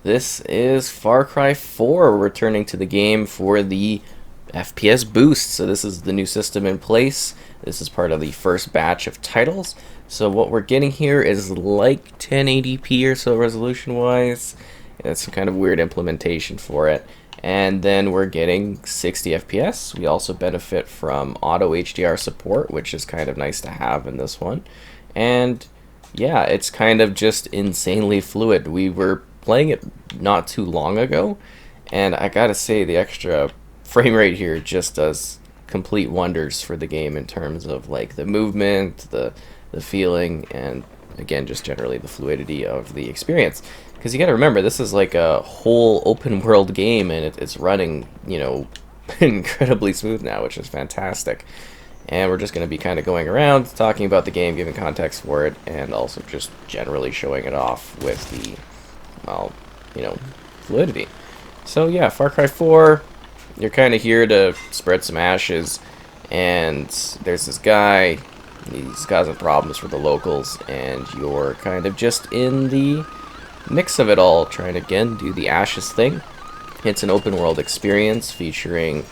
This is Far Cry 4 returning to the game for the FPS Boost. So this is the new system in place. This is part of the first batch of titles. So what we're getting here is like 1080p or so resolution wise. It's some kind of weird implementation for it. And then we're getting 60 FPS. We also benefit from auto HDR support, which is kind of nice to have in this one. And yeah, it's kind of just insanely fluid. We were playing it not too long ago, and I gotta say the extra frame rate here just does complete wonders for the game in terms of like the movement, the feeling, and again just generally the fluidity of the experience. Because you gotta remember, this is like a whole open world game, and it's running, incredibly smooth now, which is fantastic. And we're just going to be kind of going around talking about the game, giving context for it, and also just generally showing it off with the, well, fluidity. So yeah, Far Cry 4, you're kind of here to spread some ashes, and there's this guy, he's causing problems for the locals, and you're kind of just in the mix of it all, trying to, again, do the ashes thing. It's an open world experience featuring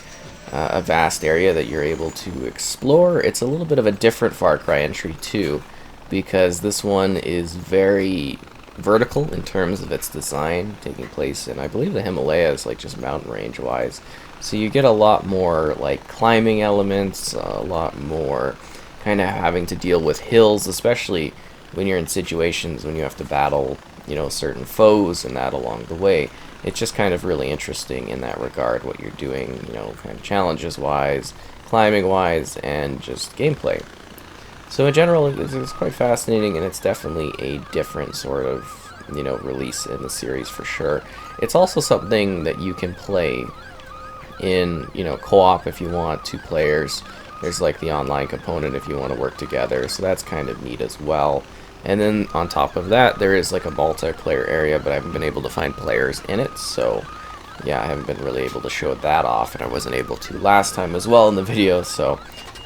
a vast area that you're able to explore. It's a little bit of a different Far Cry entry too, because this one is very vertical in terms of its design, taking place in, I believe, the Himalayas, like just mountain range wise. So you get a lot more like climbing elements, a lot more kind of having to deal with hills, especially when you're in situations when you have to battle, certain foes and that along the way. It's just kind of really interesting in that regard, what you're doing, kind of challenges wise, climbing wise, and just gameplay. So in general, it's quite fascinating, and it's definitely a different sort of, release in the series for sure. It's also something that you can play in, co-op if you want, 2 players. There's like the online component if you want to work together, so that's kind of neat as well. And then on top of that, there is like a multiplayer area, but I haven't been able to find players in it, so yeah, I haven't been really able to show that off, and I wasn't able to last time as well in the video, so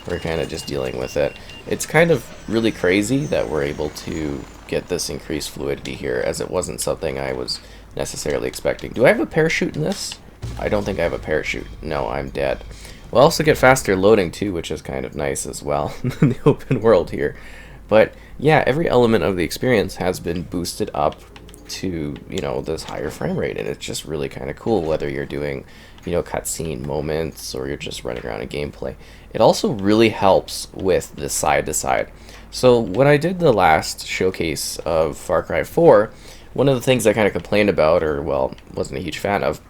we're kind of just dealing with it. It's kind of really crazy that we're able to get this increased fluidity here, as it wasn't something I was necessarily expecting. Do I have a parachute in this? I don't think I have a parachute. No, I'm dead. We'll also get faster loading too, which is kind of nice as well in the open world here. But yeah, every element of the experience has been boosted up to, this higher frame rate, and it's just really kind of cool, whether you're doing, cutscene moments or you're just running around in gameplay. It also really helps with the side-to-side. So when I did the last showcase of Far Cry 4, one of the things I kind of complained about, or, well, wasn't a huge fan of,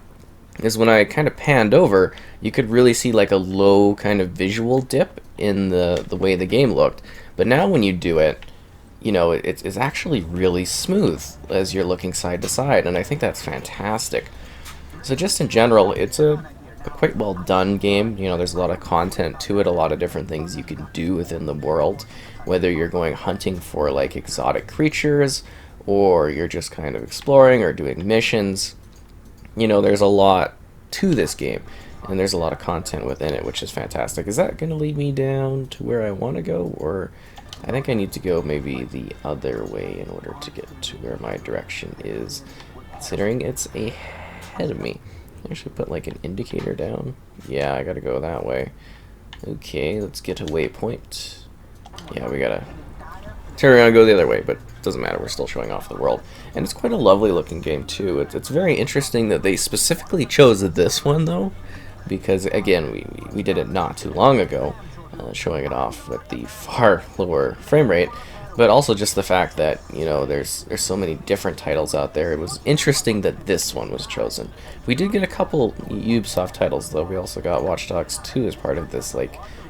is when I kind of panned over, you could really see like a low kind of visual dip in the way the game looked. But now when you do it, it's actually really smooth as you're looking side to side, and I think that's fantastic. So just in general, it's a quite well done game. There's a lot of content to it, a lot of different things you can do within the world, whether you're going hunting for like exotic creatures, or you're just kind of exploring or doing missions. There's a lot to this game, and there's a lot of content within it, which is fantastic. Is that going to lead me down to where I want to go, or I think I need to go maybe the other way in order to get to where my direction is, considering it's ahead of me. I should put like an indicator down. Yeah, I gotta go that way. Okay, let's get a waypoint. Yeah, we gotta turn around and go the other way, but it doesn't matter, we're still showing off the world. And it's quite a lovely looking game too. It's very interesting that they specifically chose this one though, because again, we did it not too long ago, showing it off with the far lower frame rate, but also just the fact that there's so many different titles out there. It was interesting that this one was chosen. We did get a couple Ubisoft titles though. We also got Watch Dogs 2 as part of this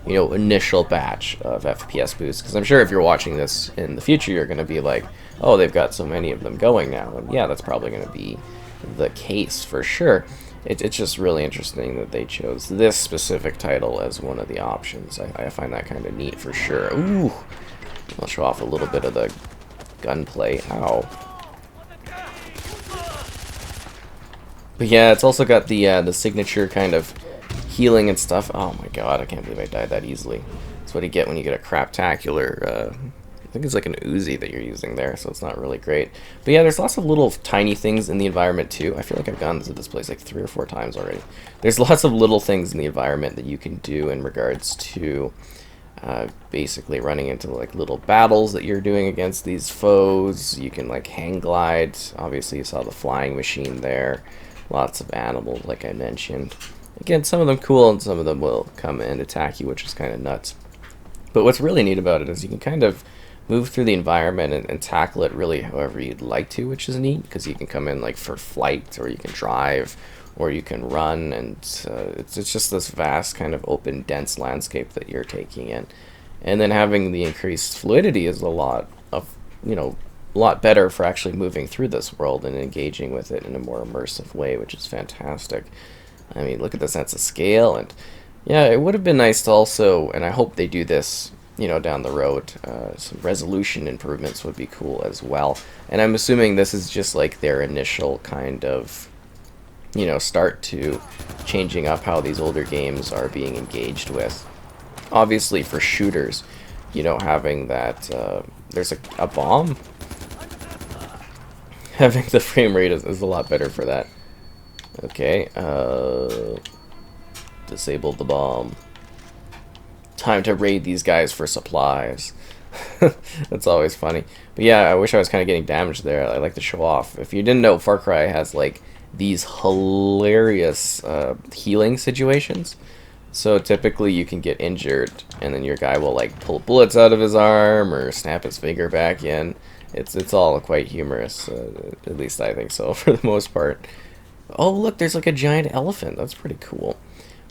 initial batch of FPS Boost, because I'm sure if you're watching this in the future, you're going to be like, oh, they've got so many of them going now, and yeah, that's probably going to be the case for sure. It's just really interesting that they chose this specific title as one of the options. I find that kind of neat for sure. Ooh, I'll show off a little bit of the gunplay. Ow. But yeah, it's also got the signature kind of healing and stuff. Oh my god, I can't believe I died that easily. That's what you get when you get a craptacular think it's like an Uzi that you're using there, so it's not really great. But yeah, there's lots of little tiny things in the environment too. I feel like I've gone to this place like 3 or 4 times already. There's lots of little things in the environment that you can do in regards to basically running into like little battles that you're doing against these foes. You can like hang glide. Obviously you saw the flying machine there. Lots of animals like I mentioned. Again, some of them cool and some of them will come and attack you, which is kind of nuts. But what's really neat about it is you can kind of move through the environment and tackle it really however you'd like to, which is neat because you can come in like for flight, or you can drive, or you can run, and it's just this vast kind of open, dense landscape that you're taking in. And then having the increased fluidity is a lot better for actually moving through this world and engaging with it in a more immersive way, which is fantastic. I mean, look at the sense of scale, and yeah, it would have been nice to also, and I hope they do this, down the road, some resolution improvements would be cool as well. And I'm assuming this is just like their initial kind of, start to changing up how these older games are being engaged with. Obviously for shooters, having that, there's a bomb. Having the frame rate is a lot better for that. Okay, disable the bomb. Time to raid these guys for supplies. That's always funny. But yeah, I wish I was kind of getting damaged there. I like to show off. If you didn't know, Far Cry has like these hilarious healing situations. So typically you can get injured and then your guy will like pull bullets out of his arm or snap his finger back in. It's all quite humorous, at least I think so for the most part. Oh look, there's like a giant elephant. That's pretty cool.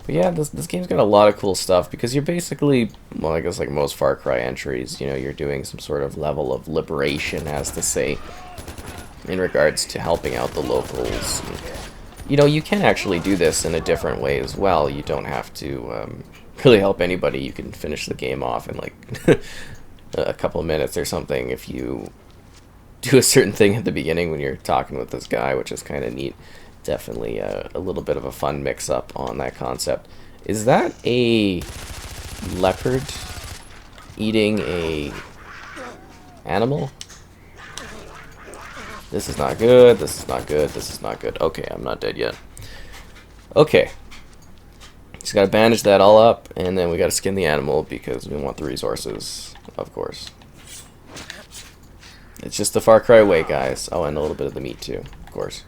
But yeah, this game's got a lot of cool stuff because you're basically, well, I guess like most Far Cry entries, you're doing some sort of level of liberation, as to say, in regards to helping out the locals. And, you can actually do this in a different way as well. You don't have to really help anybody. You can finish the game off in like a couple of minutes or something if you do a certain thing at the beginning when you're talking with this guy, which is kind of neat. Definitely a little bit of a fun mix-up on that concept. Is that a leopard eating a animal? This is not good, this is not good, this is not good. Okay, I'm not dead yet. Okay. Just gotta bandage that all up, and then we gotta skin the animal because we want the resources, of course. It's just the Far Cry way, guys. Oh, and a little bit of the meat too, of course.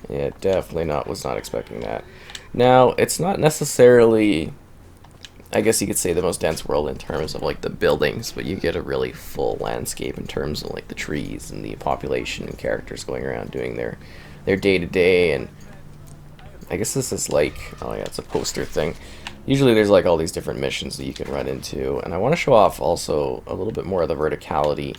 Yeah, definitely was not expecting that. Now, it's not necessarily, I guess you could say, the most dense world in terms of like the buildings, but you get a really full landscape in terms of like the trees and the population and characters going around doing their day-to-day. And I guess this is like, oh yeah, it's a poster thing. Usually there's like all these different missions that you can run into, and I want to show off also a little bit more of the verticality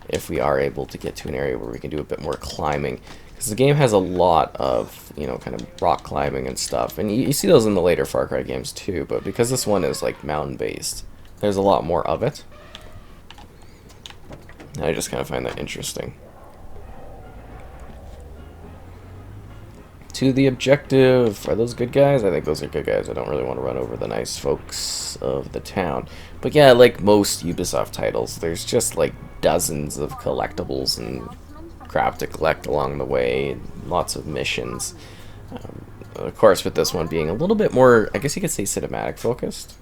if we are able to get to an area where we can do a bit more climbing. Because the game has a lot of, kind of rock climbing and stuff. And you see those in the later Far Cry games too, but because this one is like mountain-based, there's a lot more of it. And I just kind of find that interesting. To the objective. Are those good guys? I think those are good guys. I don't really want to run over the nice folks of the town. But yeah, like most Ubisoft titles, there's just like dozens of collectibles and crap to collect along the way, lots of missions. Of course, with this one being a little bit more, I guess you could say, cinematic focused.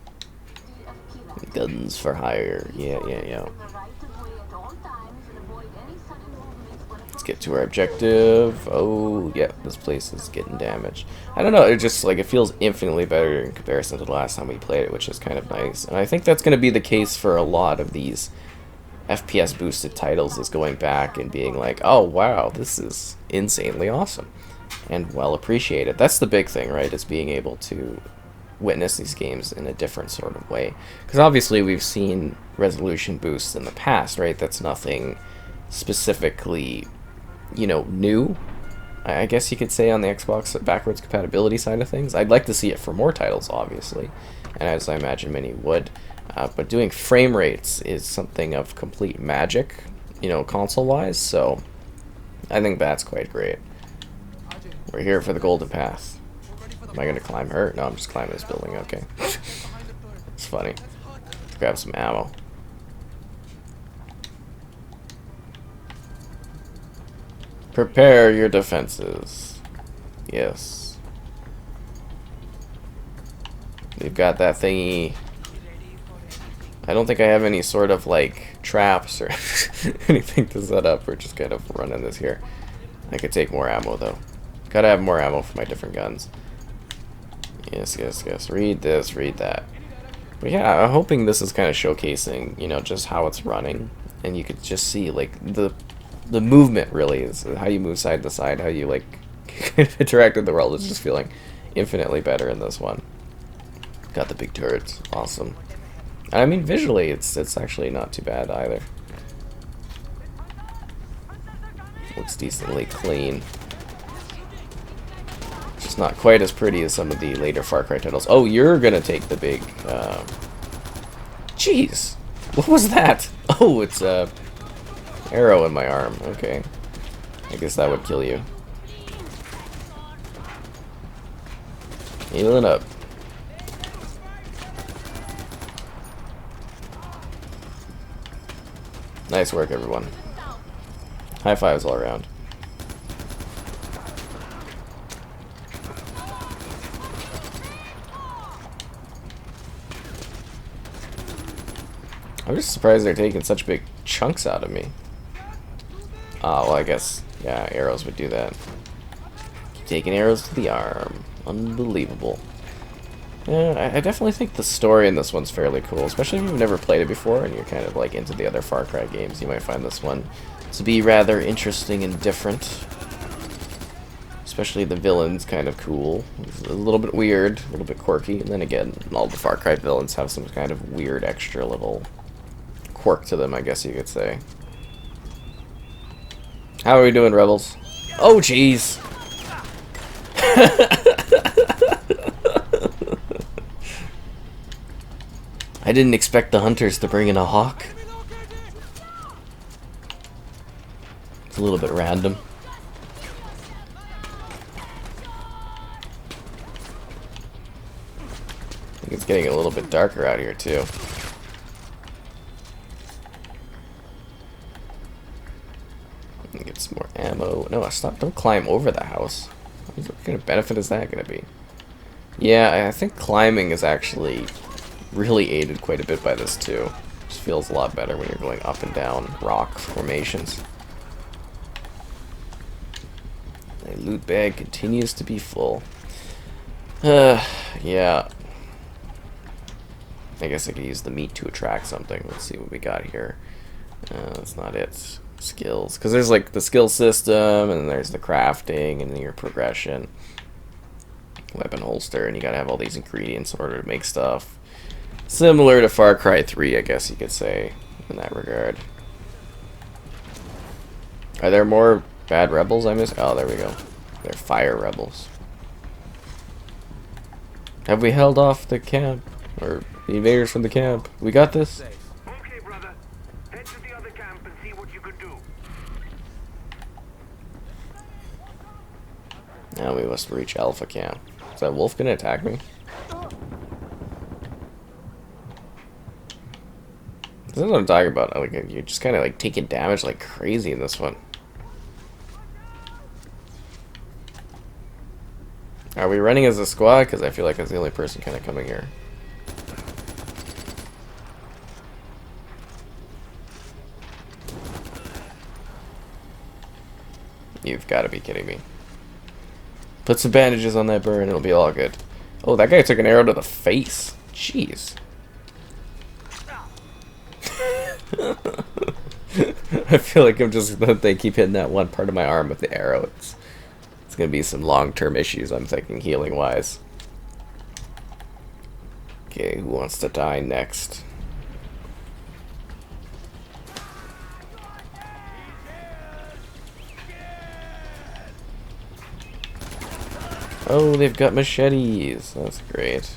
Guns for hire, yeah. Let's get to our objective. Oh, yeah, this place is getting damaged. I don't know, it feels infinitely better in comparison to the last time we played it, which is kind of nice. And I think that's going to be the case for a lot of these FPS boosted titles, is going back and being like, oh wow, this is insanely awesome and well appreciated. That's the big thing, right, is being able to witness these games in a different sort of way. Because obviously we've seen resolution boosts in the past, right? That's nothing specifically, new, I guess you could say, on the Xbox backwards compatibility side of things. I'd like to see it for more titles, obviously, and as I imagine many would. But doing frame rates is something of complete magic, console-wise, so I think that's quite great. We're here for the golden path. Am I going to climb her? No, I'm just climbing this building, okay. It's funny. Let's grab some ammo. Prepare your defenses. Yes. We've got that thingy. I don't think I have any sort of like traps or anything to set up. We're just kind of running this here. I could take more ammo though. Gotta have more ammo for my different guns. Yes, yes, yes. Read this, read that. But yeah, I'm hoping this is kind of showcasing, you know, just how it's running, and you could just see like the movement really is how you move side to side, how you like interact with the world is just feeling infinitely better in this one. Got the big turrets, awesome. And I mean visually, it's actually not too bad either. Looks decently clean. Just not quite as pretty as some of the later Far Cry titles. Oh, you're gonna take the big. Jeez, what was that? Oh, it's a arrow in my arm. Okay, I guess that would kill you. Healing up. Nice work, everyone. High fives all around. I'm just surprised they're taking such big chunks out of me. Ah, well, I guess, yeah, arrows would do that. Keep taking arrows to the arm. Unbelievable. Yeah, I definitely think the story in this one's fairly cool, especially if you've never played it before and you're kind of like into the other Far Cry games. You might find this one to be rather interesting and different. Especially the villain's kind of cool. It's a little bit weird, a little bit quirky, and then again, all the Far Cry villains have some kind of weird extra little quirk to them, I guess you could say. How are we doing, Rebels? Oh, jeez! I didn't expect the hunters to bring in a hawk. It's a little bit random. I think it's getting a little bit darker out here, too. Get some more ammo. No, stop! Don't climb over the house. What kind of benefit is that going to be? Yeah, I think climbing is actually really aided quite a bit by this too. Just feels a lot better when you're going up and down rock formations. My loot bag continues to be full. Yeah. I guess I could use the meat to attract something. Let's see what we got here. That's not it. Skills, because there's like the skill system, and there's the crafting, and then your progression, weapon holster, and you gotta have all these ingredients in order to make stuff. Similar to Far Cry 3, I guess you could say, in that regard. Are there more bad rebels I missed? Oh, there we go. They're fire rebels. Have we held off the camp? Or the invaders from the camp? We got this? Okay, brother. Head to the other camp and see what you can do. Now we must reach Alpha Camp. Is that wolf gonna attack me? This is what I'm talking about. Like, you're just kind of like taking damage like crazy in this one. Are we running as a squad? Because I feel like I was the only person kind of coming here. You've got to be kidding me. Put some bandages on that burn, it'll be all good. Oh, that guy took an arrow to the face. Jeez. I feel like I'm just, they keep hitting that one part of my arm with the arrow. It's going to be some long-term issues, I'm thinking, healing-wise. Okay, who wants to die next? Oh, they've got machetes. That's great.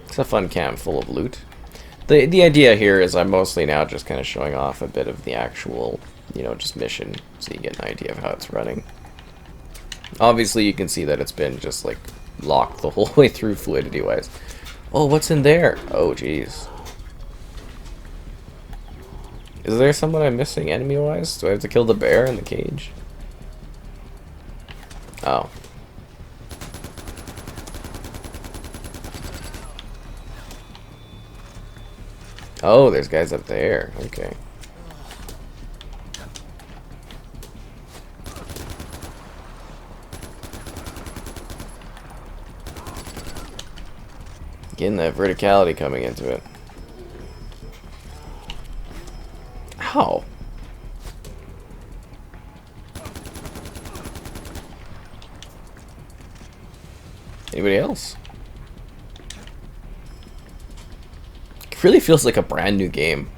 It's a fun camp full of loot. The idea here is I'm mostly now just kind of showing off a bit of the actual, you know, just mission, so you get an idea of how it's running. Obviously, you can see that it's been just, like, locked the whole way through fluidity-wise. Oh, what's in there? Oh, jeez. Is there someone I'm missing enemy-wise? Do I have to kill the bear in the cage? Oh. Oh, there's guys up there. Okay. Getting that verticality coming into it. Ow. Anybody else? It really feels like a brand new game.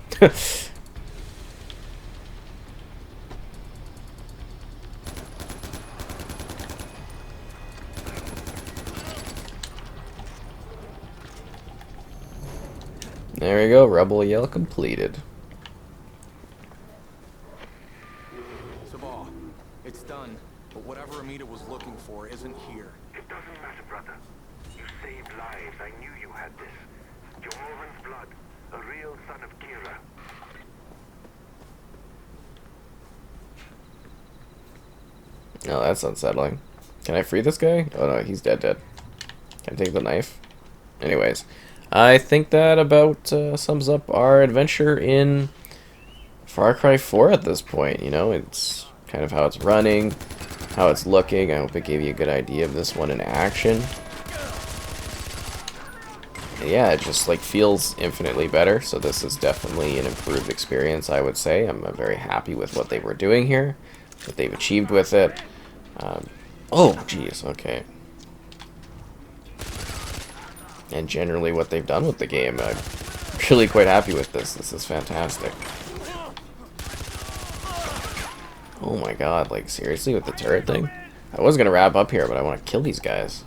There we go, Rebel Yell completed. Sabah, it's done, but whatever Amita was looking for isn't here. It doesn't matter, brother. You saved lives. I knew you had this. Jehovah's blood. A real son of Kira. Oh, that's unsettling. Can I free this guy? Oh no, he's dead. Can I take the knife? Anyways, I think that about sums up our adventure in Far Cry 4 at this point. You know, it's kind of how it's running, how it's looking. I hope it gave you a good idea of this one in action. And yeah, it just like feels infinitely better. So this is definitely an improved experience, I would say. I'm very happy with what they were doing here, what they've achieved with it. Oh, geez, okay. And generally what they've done with the game. I'm really quite happy with this. This is fantastic. Oh my god, like seriously with the turret thing? I was gonna wrap up here, but I want to kill these guys.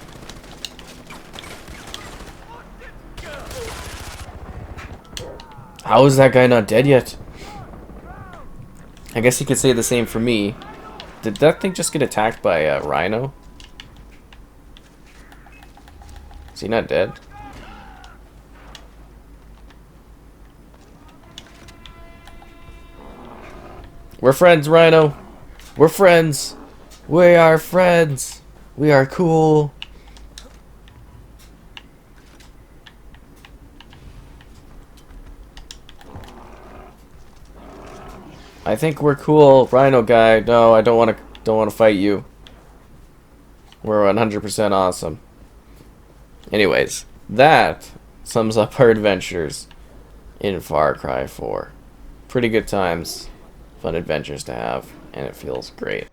How is that guy not dead yet? I guess you could say the same for me. Did that thing just get attacked by a rhino? Is he not dead? We're friends, Rhino. We're friends. We are friends. We are cool. I think we're cool, Rhino guy. No, I don't want to fight you. We're 100% awesome. Anyways, that sums up our adventures in Far Cry 4. Pretty good times, fun adventures to have, and it feels great.